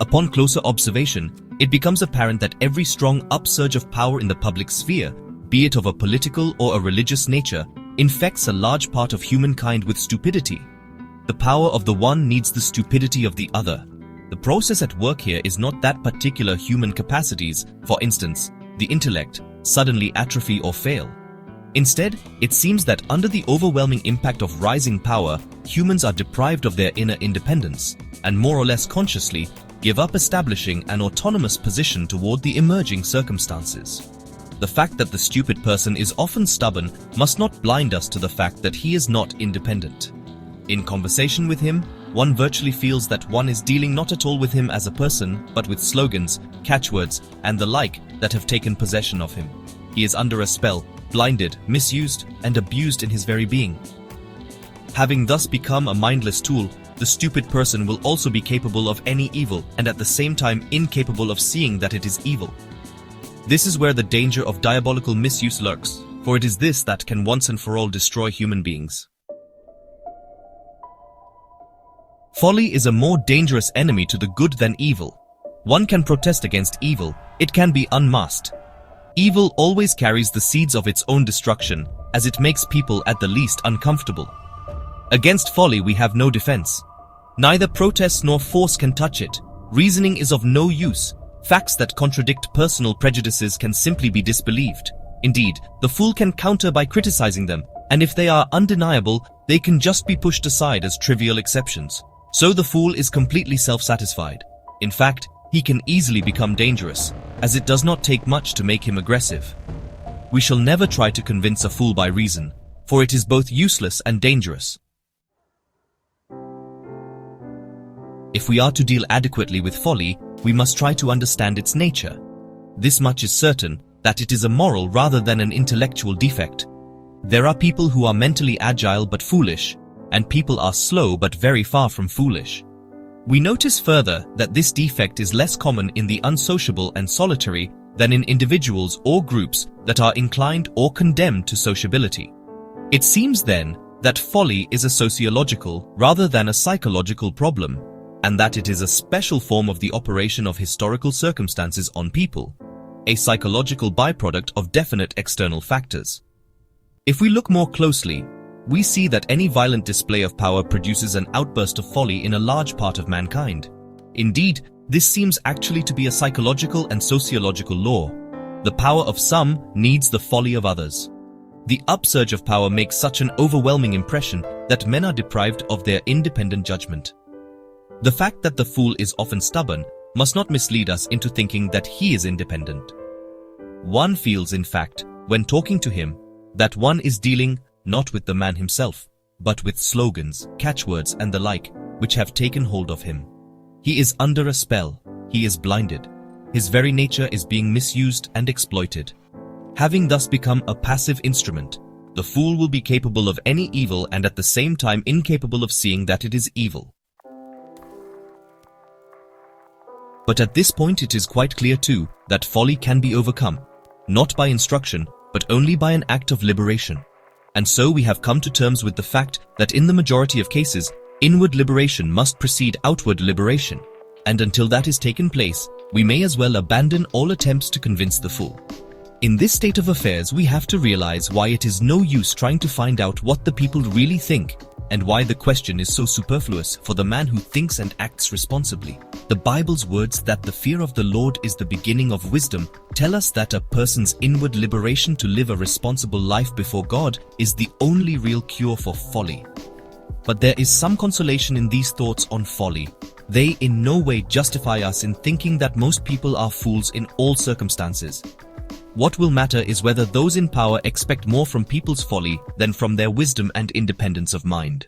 Upon closer observation, it becomes apparent that every strong upsurge of power in the public sphere, be it of a political or a religious nature, infects a large part of humankind with stupidity. The power of the one needs the stupidity of the other. The process at work here is not that particular human capacities, for instance, the intellect, suddenly atrophy or fail. Instead, it seems that under the overwhelming impact of rising power, humans are deprived of their inner independence, and more or less consciously, give up establishing an autonomous position toward the emerging circumstances. The fact that the stupid person is often stubborn must not blind us to the fact that he is not independent. In conversation with him, one virtually feels that one is dealing not at all with him as a person, but with slogans, catchwords, and the like that have taken possession of him. He is under a spell, blinded, misused, and abused in his very being. Having thus become a mindless tool, the stupid person will also be capable of any evil and at the same time incapable of seeing that it is evil. This is where the danger of diabolical misuse lurks, for it is this that can once and for all destroy human beings. Folly is a more dangerous enemy to the good than evil. One can protest against evil, it can be unmasked. Evil always carries the seeds of its own destruction, as it makes people at the least uncomfortable. Against folly we have no defense. Neither protest nor force can touch it. Reasoning is of no use. Facts that contradict personal prejudices can simply be disbelieved. Indeed, the fool can counter by criticizing them, and if they are undeniable, they can just be pushed aside as trivial exceptions. So the fool is completely self-satisfied. In fact, he can easily become dangerous, as it does not take much to make him aggressive. We shall never try to convince a fool by reason, for it is both useless and dangerous. If we are to deal adequately with folly, we must try to understand its nature. This much is certain, that it is a moral rather than an intellectual defect. There are people who are mentally agile but foolish, and people are slow but very far from foolish. We notice further that this defect is less common in the unsociable and solitary than in individuals or groups that are inclined or condemned to sociability. It seems then that folly is a sociological rather than a psychological problem, and that it is a special form of the operation of historical circumstances on people, a psychological byproduct of definite external factors. If we look more closely, we see that any violent display of power produces an outburst of folly in a large part of mankind. Indeed, this seems actually to be a psychological and sociological law. The power of some needs the folly of others. The upsurge of power makes such an overwhelming impression that men are deprived of their independent judgment. The fact that the fool is often stubborn must not mislead us into thinking that he is independent. One feels, in fact, when talking to him, that one is dealing not with the man himself, but with slogans, catchwords, and the like, which have taken hold of him. He is under a spell, he is blinded, his very nature is being misused and exploited. Having thus become a passive instrument, the fool will be capable of any evil and at the same time incapable of seeing that it is evil. But at this point it is quite clear too that folly can be overcome, not by instruction, but only by an act of liberation. And so we have come to terms with the fact that in the majority of cases, inward liberation must precede outward liberation, and until that is taken place, we may as well abandon all attempts to convince the fool. In this state of affairs, we have to realize why it is no use trying to find out what the people really think, and why the question is so superfluous for the man who thinks and acts responsibly. The Bible's words that the fear of the Lord is the beginning of wisdom tell us that a person's inward liberation to live a responsible life before God is the only real cure for folly. But there is some consolation in these thoughts on folly. They in no way justify us in thinking that most people are fools in all circumstances. What will matter is whether those in power expect more from people's folly than from their wisdom and independence of mind.